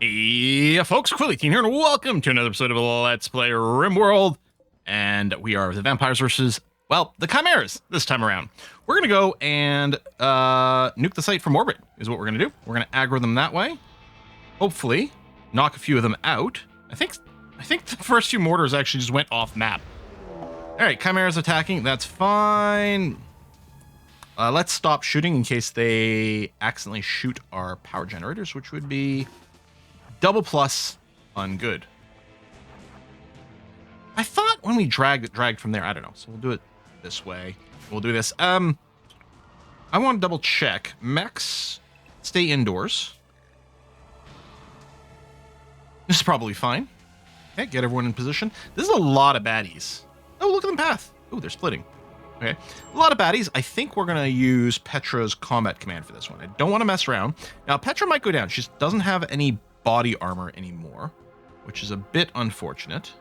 Yeah, folks, Quilly Teen here, and welcome to another episode of Let's Play RimWorld. And we are the vampires versus, well, the chimeras this time around. We're going to go and nuke the site from orbit, is what we're going to do. We're going to aggro them that way. Hopefully, knock a few of them out. I think the first few mortars actually just went off map. All right, chimeras attacking. That's fine. Let's stop shooting in case they accidentally shoot our power generators, which would be double plus on good. I thought when we dragged from there, I don't know. So we'll do it this way. We'll do this. I want to double check. Mechs, stay indoors. This is probably fine. Okay, get everyone in position. This is a lot of baddies. Oh, look at them path. Oh, they're splitting. Okay, a lot of baddies. I think we're going to use Petra's combat command for this one. I don't want to mess around. Now, Petra might go down. She doesn't have any body armor anymore, which is a bit unfortunate.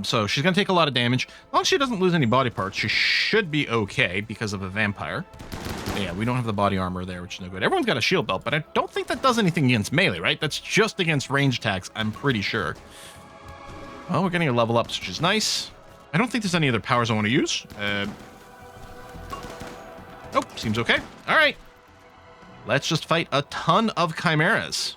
So she's going to take a lot of damage. As long as she doesn't lose any body parts, she should be okay because of a vampire. Yeah, we don't have the body armor there, which is no good. Everyone's got a shield belt, but I don't think that does anything against melee, right? That's just against range attacks, I'm pretty sure. Well, we're getting a level up, which is nice. I don't think there's any other powers I want to use. Nope, seems okay. All right. Let's just fight a ton of chimeras.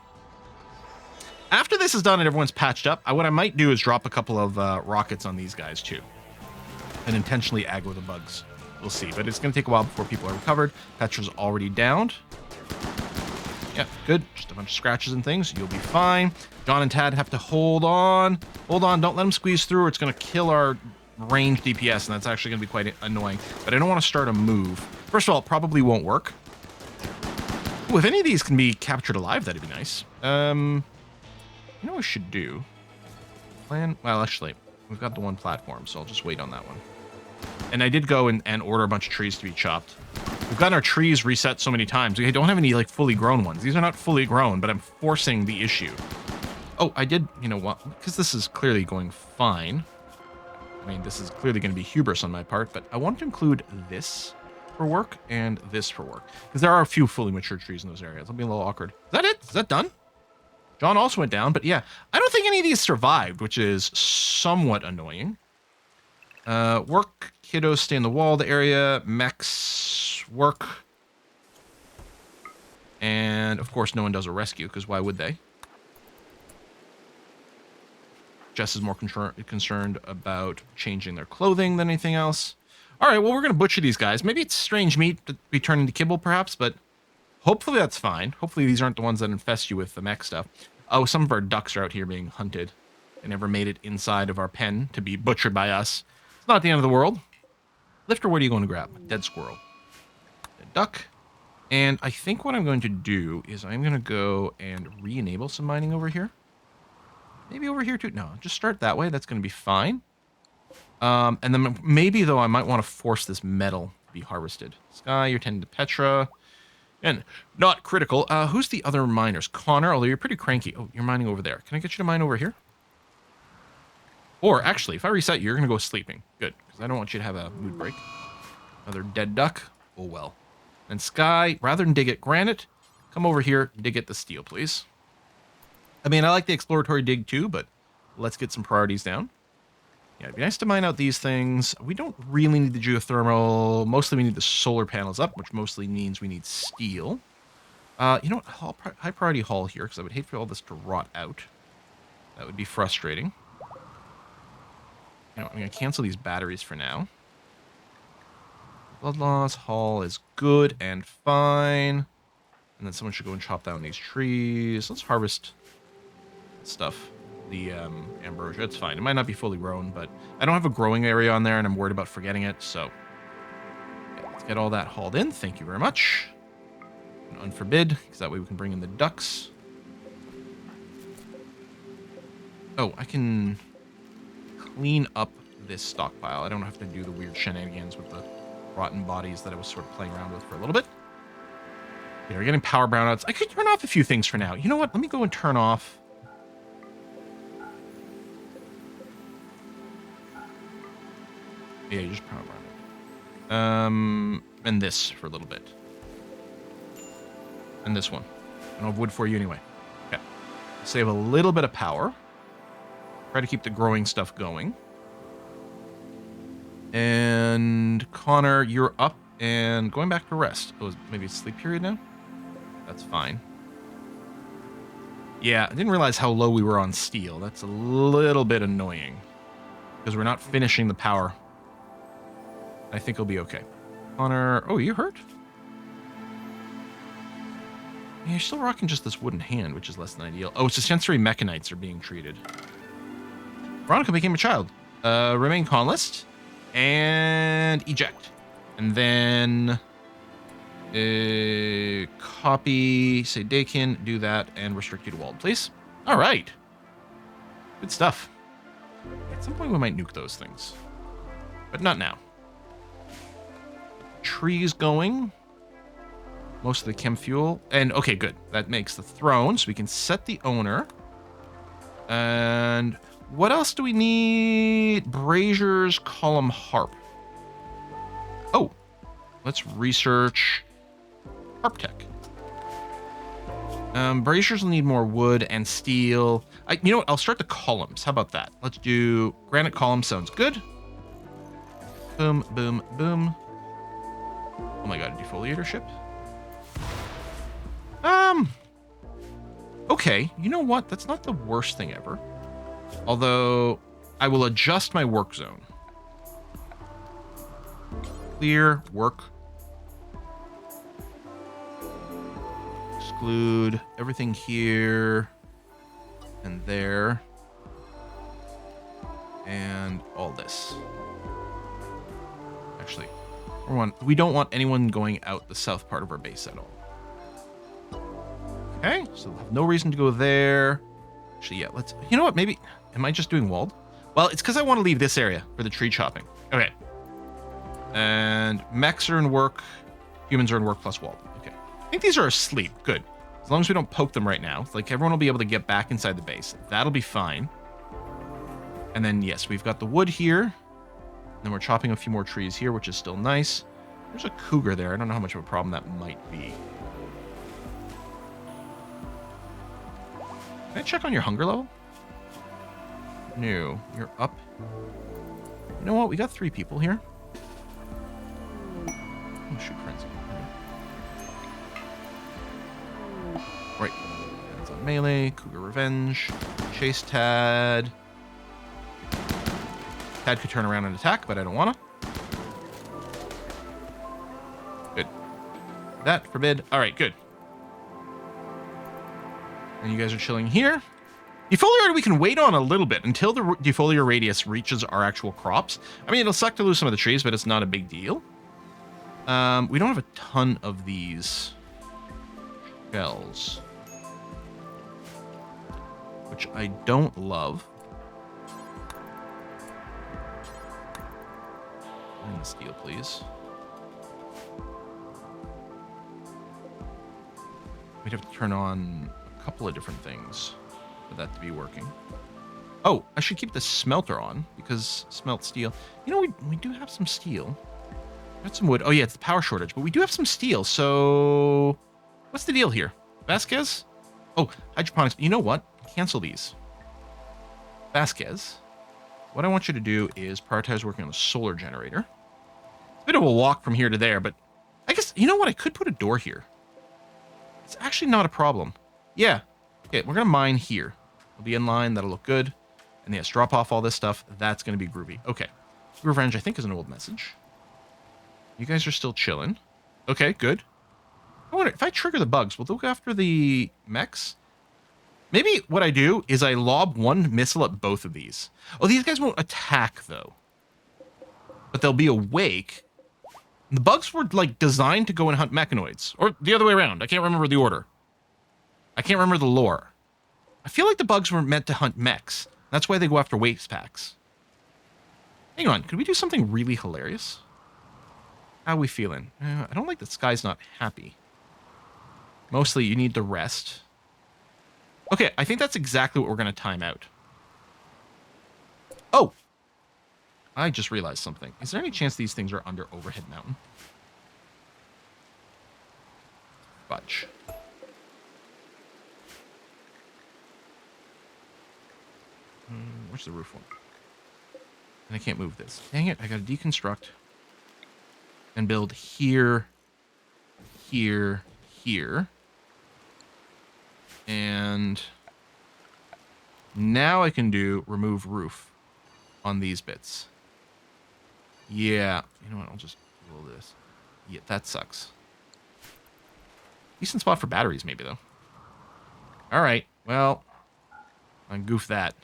After this is done and everyone's patched up, what I might do is drop a couple of rockets on these guys too. And intentionally aggro the bugs. We'll see, but it's going to take a while before people are recovered. Petra's already downed. Yeah, good. Just a bunch of scratches and things. You'll be fine. John and Tad have to hold on. Hold on. Don't let them squeeze through or it's going to kill our range DPS, and that's actually going to be quite annoying. But I don't want to start a move. First of all, it probably won't work. Ooh, if any of these can be captured alive, that'd be nice. You know what we should do? Well, actually, we've got the one platform, so I'll just wait on that one. And I did go and order a bunch of trees to be chopped. We've gotten our trees reset so many times. We don't have any, like, fully grown ones. These are not fully grown, but I'm forcing the issue. Oh, I did, you know what? Because this is clearly going fine. I mean, this is clearly going to be hubris on my part, but I want to include this for work and this for work, because there are a few fully mature trees in those areas. It'll be a little awkward. Is that it? Is that done? John also went down, but yeah, I don't think any of these survived, which is somewhat annoying. Work, kiddos stay in the walled area, mechs work, and of course no one does a rescue, because why would they? Jess is more concerned about changing their clothing than anything else. All right, well, we're going to butcher these guys. Maybe it's strange meat to be turned into kibble, perhaps, but hopefully that's fine. Hopefully these aren't the ones that infest you with the mech stuff. Oh, some of our ducks are out here being hunted. They never made it inside of our pen to be butchered by us. It's not the end of the world. Lifter, what are you going to grab? Dead squirrel. Dead duck. And I think what I'm going to do is I'm going to go and re-enable some mining over here. Maybe over here too. No, just start that way. That's going to be fine. And then maybe, though, I might want to force this metal to be harvested. Sky, you're tending to Petra. And not critical. Who's the other miners? Connor, although you're pretty cranky. Oh, you're mining over there. Can I get you to mine over here? Or, actually, if I reset you, you're going to go sleeping. Good, because I don't want you to have a mood break. Another dead duck. Oh, well. And Sky, rather than dig at granite, come over here and dig at the steel, please. I mean, I like the exploratory dig, too, but let's get some priorities down. Yeah, it'd be nice to mine out these things. We don't really need the geothermal. Mostly we need the solar panels up, which mostly means we need steel. You know what? High priority haul here, because I would hate for all this to rot out. That would be frustrating. You know, I'm going to cancel these batteries for now. Blood loss haul is good and fine. And then someone should go and chop down these trees. Let's harvest stuff. The ambrosia, it's fine. It might not be fully grown, but I don't have a growing area on there and I'm worried about forgetting it, so yeah, let's get all that hauled in. Thank you very much. And unforbid, because that way we can bring in the ducks. Oh, I can clean up this stockpile. I don't have to do the weird shenanigans with the rotten bodies that I was sort of playing around with for a little bit. Yeah, we're getting power brownouts. I could turn off a few things for now. You know what? Let me go and turn off. Yeah, you just power brown it. And this for a little bit. And this one. I don't have wood for you anyway. Okay. Save a little bit of power. Try to keep the growing stuff going. And Connor, you're up and going back to rest. Oh, maybe a sleep period now? That's fine. Yeah, I didn't realize how low we were on steel. That's a little bit annoying. Because we're not finishing the power. I think it'll be okay. Connor, oh, you hurt? Yeah, you're still rocking just this wooden hand, which is less than ideal. Oh, it's the sensory mechanites are being treated. Veronica became a child. Remain colonist. And eject. And then copy, say Dakin, do that, and restrict you to walled, please. All right. Good stuff. At some point we might nuke those things. But not now. Trees going. Most of the chem fuel. And okay, good. That makes the throne, so we can set the owner. And what else do we need? Brazier's column harp. Oh, let's research harp tech. Braziers will need more wood and steel. You know what? I'll start the columns. How about that? Let's do granite column. Sounds good. Boom, boom, boom. Oh my god, a defoliator ship. Okay, you know what? That's not the worst thing ever. Although, I will adjust my work zone. Clear, work. Exclude everything here and there. And all this. Actually, we don't want anyone going out the south part of our base at all. Okay, so we'll have no reason to go there. Actually, yeah, let's... You know what, maybe... Am I just doing walled? Well, it's because I want to leave this area for the tree chopping. Okay. And mechs are in work. Humans are in work plus walled. Okay. I think these are asleep. Good. As long as we don't poke them right now. Like, everyone will be able to get back inside the base. That'll be fine. And then, yes, we've got the wood here. And then we're chopping a few more trees here, which is still nice. There's a cougar there. I don't know how much of a problem that might be. Can I check on your hunger level? No, you're up. You know what? We got 3 people here. Oh, shoot, friends. Right. That's on melee. Cougar Revenge. Chase Tad. Tad could turn around and attack, but I don't want to. Good. That, forbid. All right, good. And you guys are chilling here. Defoliator we can wait on a little bit until the defoliator radius reaches our actual crops. I mean, it'll suck to lose some of the trees, but it's not a big deal. We don't have a ton of these shells, which I don't love. And the steel, please. We'd have to turn on a couple of different things for that to be working. Oh, I should keep the smelter on because smelt steel. You know, we do have some steel. Got some wood. Oh yeah, it's the power shortage, but we do have some steel. So what's the deal here? Vasquez? Oh, hydroponics. You know what? Cancel these. Vasquez, what I want you to do is prioritize working on the solar generator. It's a bit of a walk from here to there, but I guess, you know what? I could put a door here. It's actually not a problem. Yeah. Okay, we're going to mine here. We'll be in line. That'll look good. And yes, drop off all this stuff. That's going to be groovy. Okay. Revenge, I think, is an old message. You guys are still chilling. Okay, good. I wonder, if I trigger the bugs, will they look after the mechs? Maybe what I do is I lob one missile at both of these. Oh, these guys won't attack, though. But they'll be awake. The bugs were, like, designed to go and hunt mechanoids. Or the other way around. I can't remember the order. I can't remember the lore. I feel like the bugs were meant to hunt mechs. That's why they go after waste packs. Hang on. Could we do something really hilarious? How are we feeling? I don't like that Sky's not happy. Mostly, you need to rest. Okay, I think that's exactly what we're going to time out. Oh! I just realized something. Is there any chance these things are under Overhead Mountain? Fudge. Where's the roof one? And I can't move this. Dang it, I gotta deconstruct. And build here, here, here. And now I can do remove roof on these bits. Yeah, you know what, I'll just do this. Yeah, that sucks. Decent spot for batteries, maybe, though. All right, well, I goof that.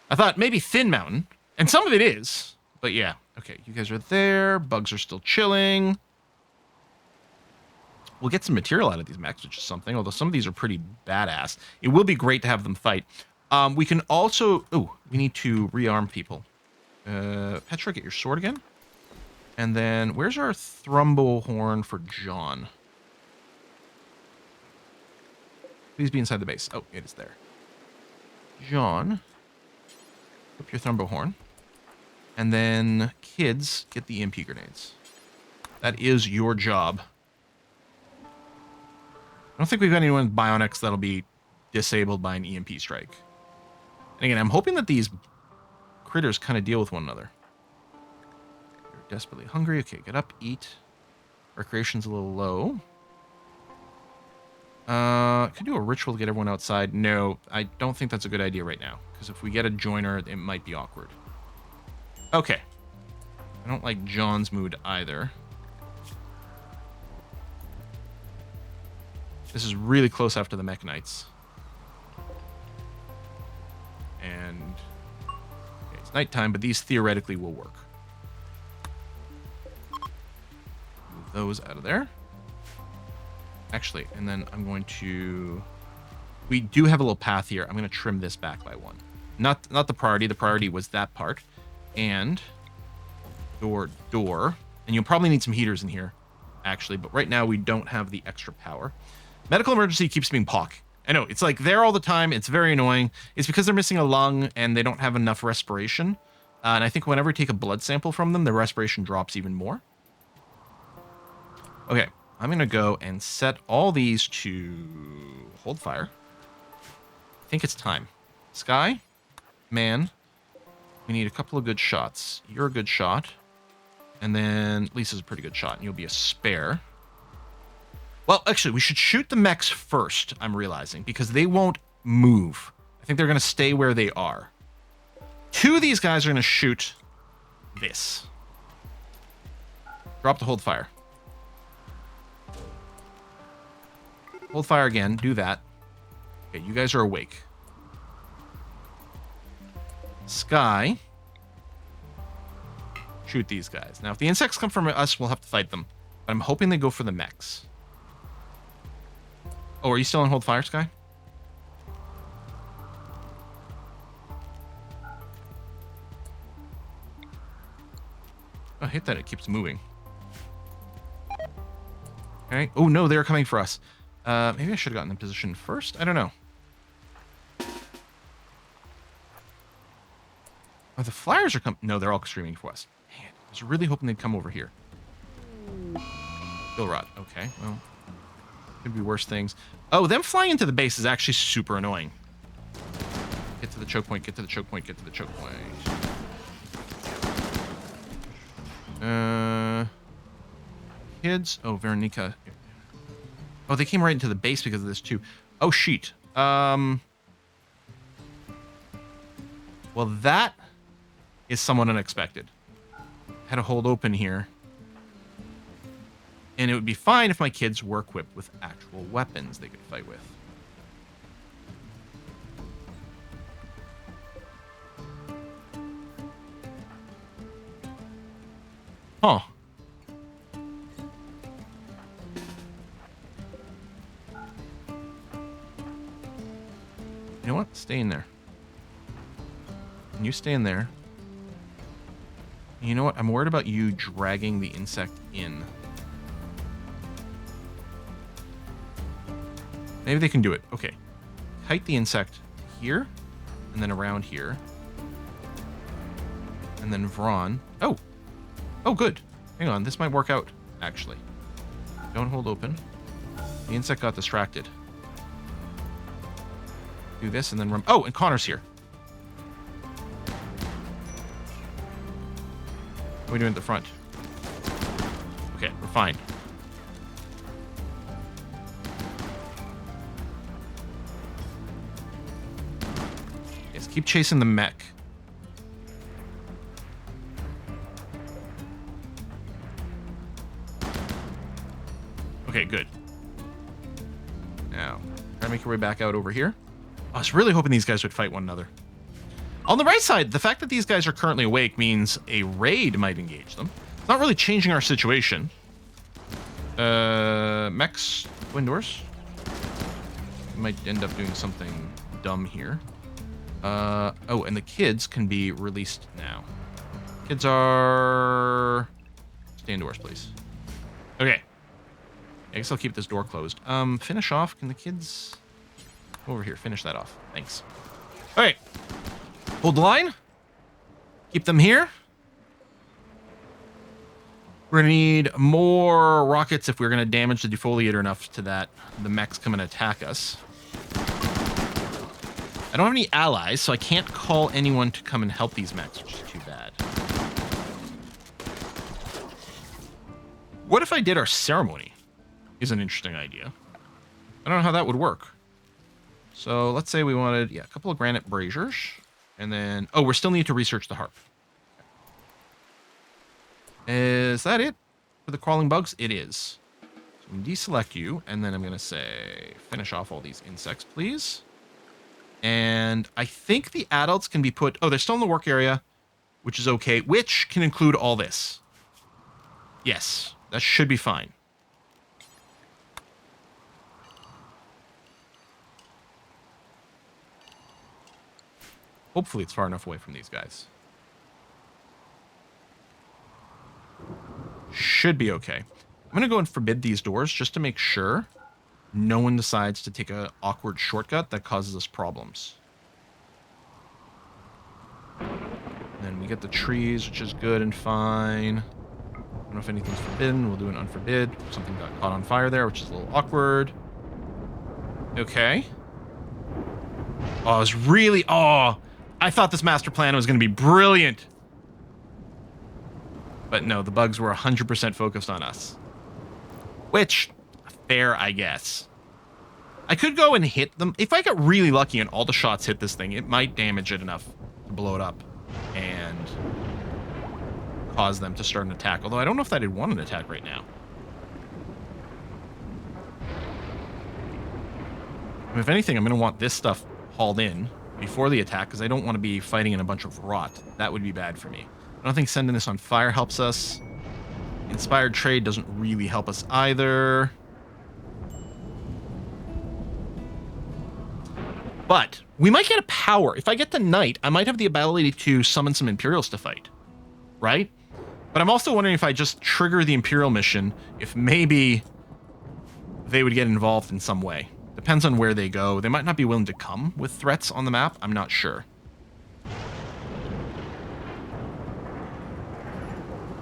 I thought maybe Thin Mountain, and some of it is, but yeah. Okay, you guys are there. Bugs are still chilling. We'll get some material out of these mechs, which is something, although some of these are pretty badass. It will be great to have them fight. We can also... Oh, we need to rearm people. Petra, get your sword again. And then, where's our Thrumbo horn for John? Please be inside the base. Oh, it is there. John, equip your Thrumbo horn. And then, kids, get the EMP grenades. That is your job. I don't think we've got anyone with Bionics that'll be disabled by an EMP strike. And again, I'm hoping that these critters kind of deal with one another. You're desperately hungry. Okay, get up, eat. Recreation's a little low. Could do a ritual to get everyone outside. No, I don't think that's a good idea right now. Because if we get a joiner, it might be awkward. Okay. I don't like John's mood either. This is really close after the Mechanites. And okay, it's nighttime, but these theoretically will work. Move those out of there. Actually, and then I'm going to... We do have a little path here. I'm going to trim this back by one. Not the priority. The priority was that part. And door. And you'll probably need some heaters in here, actually. But right now, we don't have the extra power. Medical emergency keeps being POC. I know, it's like there all the time. It's very annoying. It's because they're missing a lung and they don't have enough respiration. And I think whenever you take a blood sample from them, the respiration drops even more. Okay, I'm going to go and set all these to hold fire. I think it's time. Sky, man, we need a couple of good shots. You're a good shot. And then Lisa's a pretty good shot, and you'll be a spare. Well, actually, we should shoot the mechs first, I'm realizing, because they won't move. I think they're going to stay where they are. Two of these guys are going to shoot this. Drop the hold fire. Hold fire again. Do that. Okay, you guys are awake. Sky. Shoot these guys. Now, if the insects come from us, we'll have to fight them. But I'm hoping they go for the mechs. Oh, are you still on hold fire, Sky? Oh, hit that. It keeps moving. Okay. Oh, no, they're coming for us. Maybe I should have gotten in position first. I don't know. Oh, the flyers are coming. No, they're all streaming for us. Man, I was really hoping they'd come over here. Bill Rod. Okay, well. Could be worse things. Oh, them flying into the base is actually super annoying. Get to the choke point, get to the choke point, get to the choke point. Kids. Oh, Veronica. Oh, they came right into the base because of this too. Oh, sheet. Well, that is somewhat unexpected. Had a hold open here. And it would be fine if my kids were equipped with actual weapons they could fight with. Huh. You know what? Stay in there. And you stay in there. And you know what? I'm worried about you dragging the insect in. Maybe they can do it. Okay. Kite the insect here, and then around here. And then Vron. Oh! Oh, good. Hang on. This might work out, actually. Don't hold open. The insect got distracted. Do this, and then... Oh, and Connor's here. are we doing at the front? Okay, we're fine. Yes, keep chasing the mech. Okay, good. Now, try to make your way back out over here. I was really hoping these guys would fight one another. On the right side, the fact that these guys are currently awake means a raid might engage them. It's not really changing our situation. Mechs, indoors. Might end up doing something dumb here. Oh, and the kids can be released now. Kids are... Stay indoors, please. Okay. I guess I'll keep this door closed. Finish off. Can the kids... Over here. Finish that off. Thanks. All right. Hold the line. Keep them here. We're going to need more rockets if we're going to damage the defoliator enough to that the mechs come and attack us. I don't have any allies, so I can't call anyone to come and help these mechs, which is too bad. What if I did our ceremony? Is an interesting idea. I don't know how that would work. So let's say we wanted, yeah, a couple of granite braziers. And then, oh, we still need to research the harp. Is that it for the crawling bugs? It is. So I'm going to deselect you, and then I'm going to say, finish off all these insects, please. And I think the adults can be put, oh, they're still in the work area, which is okay, which can include all this. Yes, that should be fine. Hopefully it's far enough away from these guys. Should be okay. I'm going to go and forbid these doors just to make sure no one decides to take an awkward shortcut that causes us problems. And then we get the trees, which is good and fine. I don't know if anything's forbidden. We'll do an unforbid. Something got caught on fire there, which is a little awkward. Okay. Oh, I was really... Oh, I thought this master plan was going to be brilliant. But no, the bugs were 100% focused on us. Which, fair, I guess. I could go and hit them. If I get really lucky and all the shots hit this thing, it might damage it enough to blow it up and cause them to start an attack. Although I don't know if that would want an attack right now. I mean, if anything, I'm going to want this stuff hauled in before the attack because I don't want to be fighting in a bunch of rot. That would be bad for me. I don't think sending this on fire helps us. Inspired trade doesn't really help us either. But we might get a power. If I get the knight, I might have the ability to summon some Imperials to fight. Right? But I'm also wondering if I just trigger the Imperial mission, if maybe they would get involved in some way. Depends on where they go. They might not be willing to come with threats on the map. I'm not sure.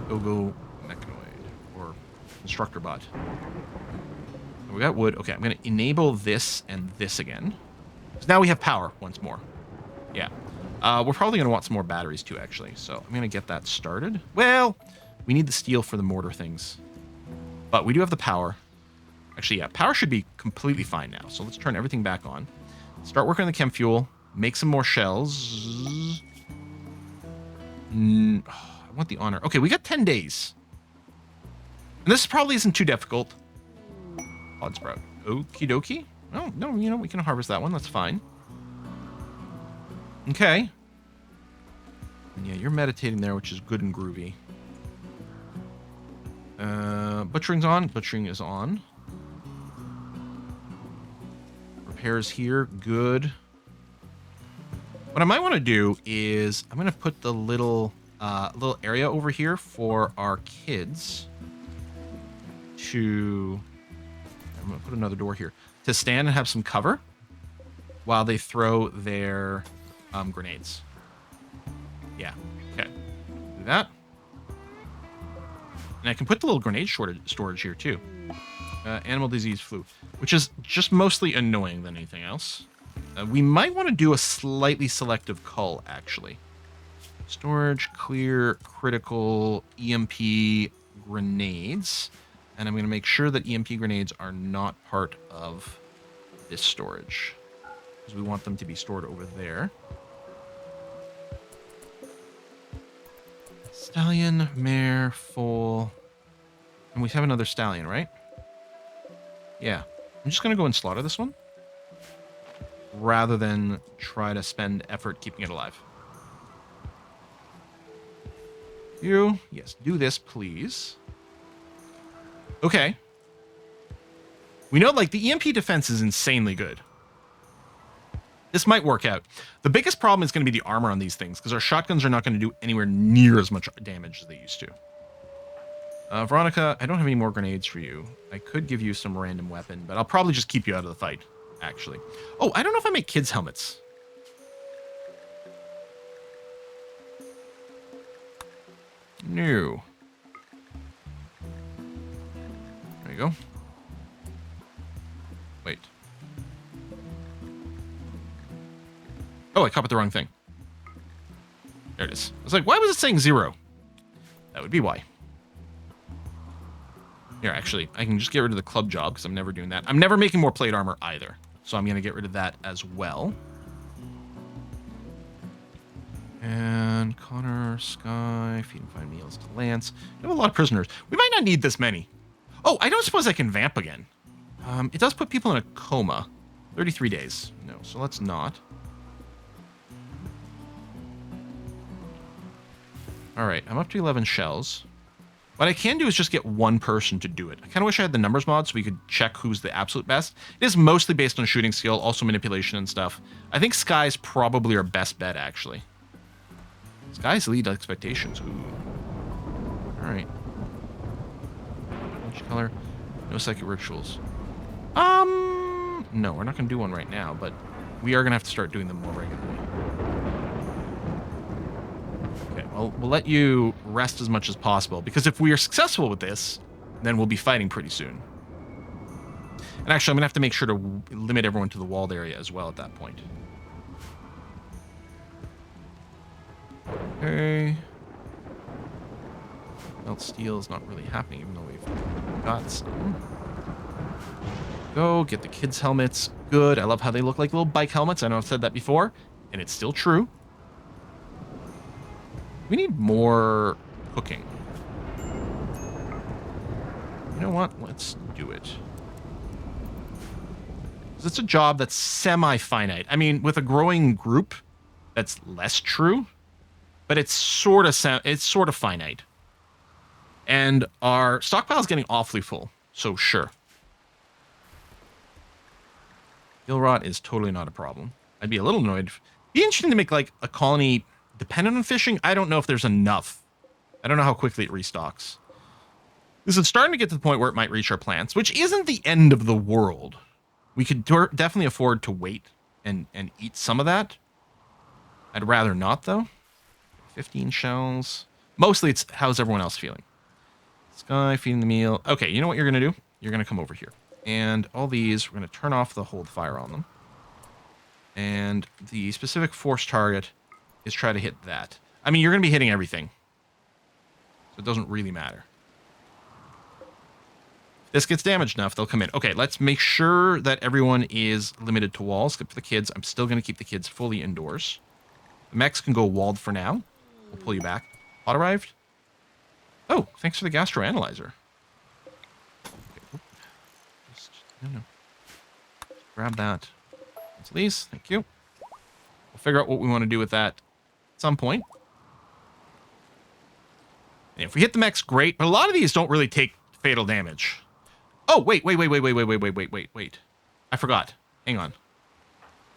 Go mechanoid or constructor bot. We got wood. Okay, I'm going to enable this and this again. So now we have power once more. Yeah. We're probably going to want some more batteries too, actually. So I'm going to get that started. Well, we need the steel for the mortar things. But we do have the power. Actually, yeah, power should be completely fine now. So let's turn everything back on. Start working on the chem fuel. Make some more shells. I want the honor. Okay, we got 10 days. And this probably isn't too difficult. Pod sprout. Okie dokie. Oh, no, you know, we can harvest that one. That's fine. Okay. And yeah, you're meditating there, which is good and groovy. Butchering's on. Butchering is on. Repairs here. Good. What I might want to do is I'm going to put the little area over here for our kids to... I'm going to put another door here. To stand and have some cover while they throw their grenades. Yeah. Okay. Do that. And I can put the little grenade storage here too. Animal disease flu, which is just mostly annoying than anything else. We might want to do a slightly selective cull, actually. Storage, clear, critical, EMP grenades. And I'm going to make sure that EMP grenades are not part of this storage, because we want them to be stored over there. Stallion, mare, foal. And we have another stallion, right? Yeah. I'm just going to go and slaughter this one, rather than try to spend effort keeping it alive. You, yes, do this, please. Okay. We know, like, the EMP defense is insanely good. This might work out. The biggest problem is going to be the armor on these things, because our shotguns are not going to do anywhere near as much damage as they used to. Veronica, I don't have any more grenades for you. I could give you some random weapon, but I'll probably just keep you out of the fight, actually. Oh, I don't know if I make kids' helmets. No. There you go. Wait. Oh, I copied the wrong thing. There it is. I was like, why was it saying 0? That would be why. Here, actually, I can just get rid of the club job, because I'm never doing that. I'm never making more plate armor either, so I'm going to get rid of that as well. And Connor, Sky, feed and find meals to Lance. We have a lot of prisoners. We might not need this many. Oh, I don't suppose I can vamp again. It does put people in a coma. 33 days. No, so let's not. All right, I'm up to 11 shells. What I can do is just get one person to do it. I kind of wish I had the numbers mod so we could check who's the absolute best. It is mostly based on shooting skill, also manipulation and stuff. I think Sky's probably our best bet, actually. Sky's lead expectations. Ooh. All right. Which color? No psychic rituals. No, we're not going to do one right now, but we are going to have to start doing them more regularly. Okay, well, we'll let you rest as much as possible, because if we are successful with this, then we'll be fighting pretty soon. And actually, I'm going to have to make sure to limit everyone to the walled area as well at that point. Okay. Melt steel is not really happening, even though we've got some. Go, get the kids' helmets. Good. I love how they look like little bike helmets. I know I've said that before, and it's still true. We need more cooking. You know what? Let's do it. It's a job that's semi-finite. I mean, with a growing group, that's less true, but it's sort of finite. And our stockpile is getting awfully full, so sure. Gill rot is totally not a problem. I'd be a little annoyed. It'd be interesting to make like a colony dependent on fishing. I don't know if there's enough. I don't know how quickly it restocks. This is starting to get to the point where it might reach our plants, which isn't the end of the world. We could definitely afford to wait and eat some of that. I'd rather not, though. 15 shells. Mostly it's how's everyone else feeling. Sky, feeding the meal. Okay, you know what you're going to do? You're going to come over here. And all these, we're going to turn off the hold fire on them. And the specific force target is try to hit that. I mean, you're going to be hitting everything. So it doesn't really matter. If this gets damaged enough, they'll come in. Okay, let's make sure that everyone is limited to walls. Except for the kids. I'm still going to keep the kids fully indoors. The mechs can go walled for now. We'll pull you back. Pot arrived. Oh, thanks for the gastroanalyzer. Okay, no. Grab that. Please, thank you. We'll figure out what we want to do with that at some point. And if we hit the mechs, great. But a lot of these don't really take fatal damage. Oh, wait. I forgot. Hang on.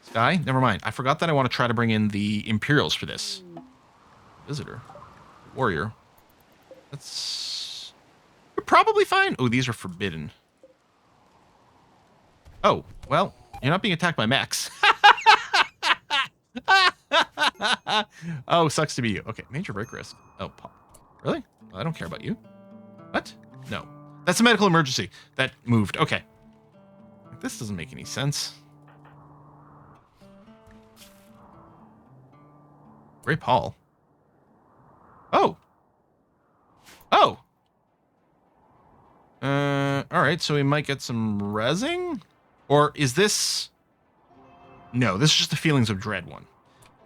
Sky, never mind. I forgot that I want to try to bring in the Imperials for this. Visitor. Warrior. That's... You're probably fine. Oh, these are forbidden. Oh, well, you're not being attacked by mechs. Oh, sucks to be you. Okay, major break risk. Oh, really? Well, I don't care about you. What? No. That's a medical emergency. That moved. Okay. This doesn't make any sense. Great Paul. right, so we might get some rezzing? Or is this... No, this is just the Feelings of Dread one.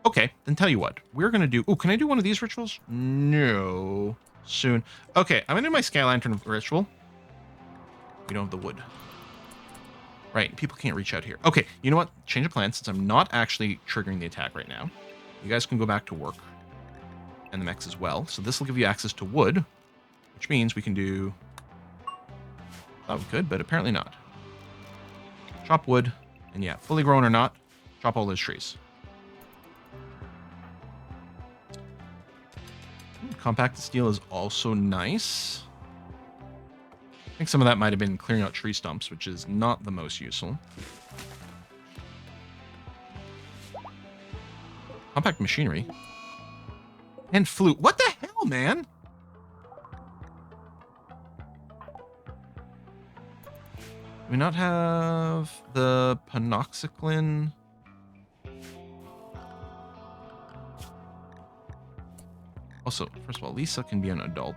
Okay, then tell you what. We're going to do... Oh, can I do one of these rituals? No. Soon. Okay, I'm going to do my Sky Lantern ritual. We don't have the wood. Right, people can't reach out here. Okay, you know what? Change of plan, since I'm not actually triggering the attack right now. You guys can go back to work. And the mechs as well. So this will give you access to wood. Which means we can do... Thought we could, but apparently not. Chop wood. And yeah, fully grown or not, chop all those trees. Compacted steel is also nice. I think some of that might have been clearing out tree stumps, which is not the most useful. Compact machinery. And flute. What the hell, man? Do we not have the panoxyclin? Also, first of all, Lisa can be an adult.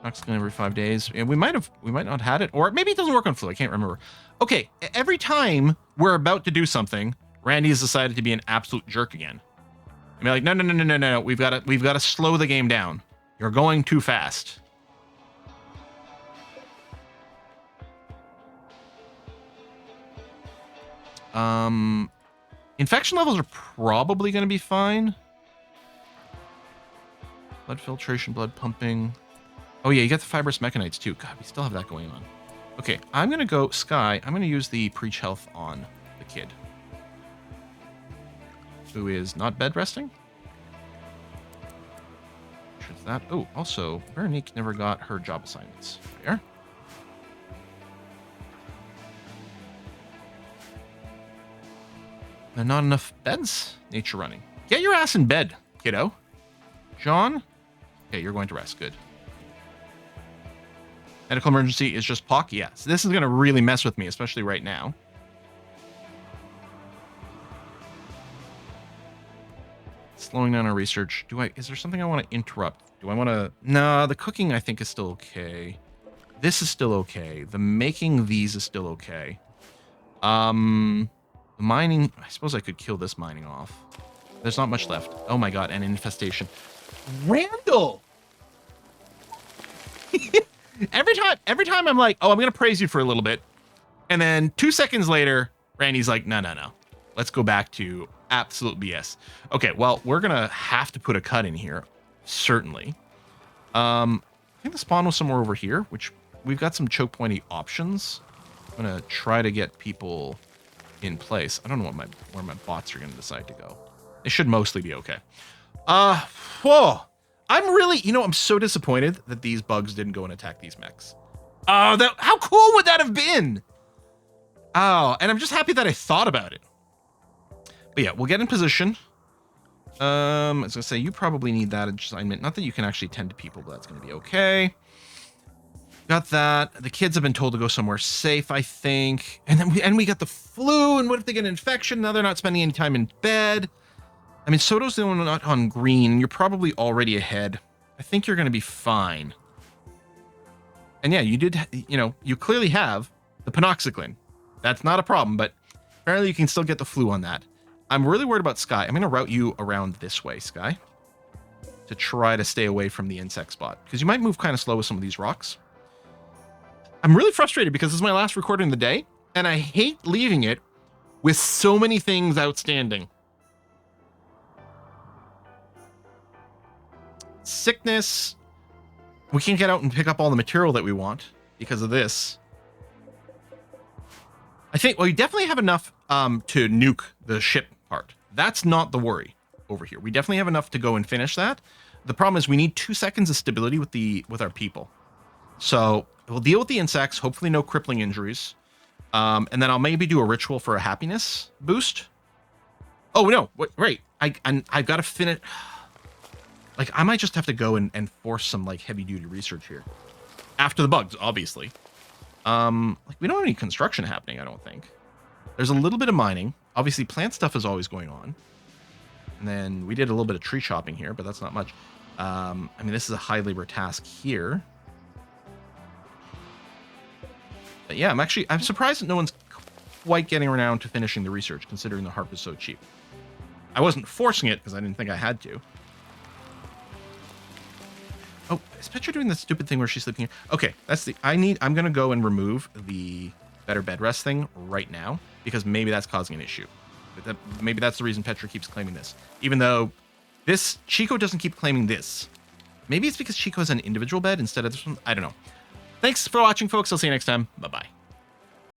Panoxyclin every 5 days. And we might not had it, or maybe it doesn't work on flu. I can't remember. Okay, every time we're about to do something, Randy has decided to be an absolute jerk again. I mean, like, no. We've got to slow the game down. You're going too fast. Infection levels are probably going to be fine. Blood filtration, blood pumping. Oh yeah, you got the fibrous mechanites too. God, we still have that going on. Okay, I'm going to go Sky. I'm going to use the preach health on the kid. Who is not bed resting. That. Oh, also, Veronique never got her job assignments. There. There are not enough beds. Nature running. Get your ass in bed, kiddo. John? Okay, you're going to rest. Good. Medical emergency is just POC? Yes. This is going to really mess with me, especially right now. Slowing down our research. Is there something I want to interrupt? Do I want to... No, the cooking I think is still okay. This is still okay. The making these is still okay. The mining... I suppose I could kill this mining off. There's not much left. Oh my god, an infestation. Randall! every time I'm like, oh, I'm going to praise you for a little bit. And then 2 seconds later, Randy's like, no. Let's go back to absolute BS. Okay, well, we're going to have to put a cut in here. Certainly. I think the spawn was somewhere over here, which we've got some choke pointy options. I'm going to try to get people in place. I don't know where my bots are going to decide to go. They should mostly be okay. Whoa. I'm really, I'm so disappointed that these bugs didn't go and attack these mechs. How cool would that have been? Oh, and I'm just happy that I thought about it. But yeah, we'll get in position. I was gonna say, you probably need that assignment. Not that you can actually tend to people, but that's gonna be okay. Got that. The kids have been told to go somewhere safe, I think. And then we got the flu, and what if they get an infection? Now they're not spending any time in bed. I mean, Soto's the one not on green. You're probably already ahead. I think you're gonna be fine. And yeah, you did, you clearly have the panoxyclin. That's not a problem, but apparently you can still get the flu on that. I'm really worried about Sky. I'm going to route you around this way, Sky, to try to stay away from the insect spot, because you might move kind of slow with some of these rocks. I'm really frustrated because this is my last recording of the day, and I hate leaving it with so many things outstanding. Sickness. We can't get out and pick up all the material that we want because of this. I think, well, you definitely have enough to nuke the ship part. That's not the worry over here. We definitely have enough to go and finish that. The problem is we need 2 seconds of stability with our people. So we'll deal with the insects, hopefully no crippling injuries. And then I'll maybe do a ritual for a happiness boost. Oh, no, wait, I've got to finish. Like, I might just have to go and force some, like, heavy-duty research here. After the bugs, obviously. Like, we don't have any construction happening, I don't think. There's a little bit of mining. Obviously, plant stuff is always going on. And then we did a little bit of tree chopping here, but that's not much. I mean, this is a high labor task here. But yeah, I'm surprised that no one's quite getting around to finishing the research, considering the harp is so cheap. I wasn't forcing it because I didn't think I had to. Oh, is Petra doing the stupid thing where she's sleeping here? Okay, I'm gonna go and remove the better bed rest thing right now, because maybe that's causing an issue. But maybe that's the reason Petra keeps claiming this. Even though Chico doesn't keep claiming this. Maybe it's because Chico has an individual bed instead of this one. I don't know. Thanks for watching, folks. I'll see you next time. Bye-bye.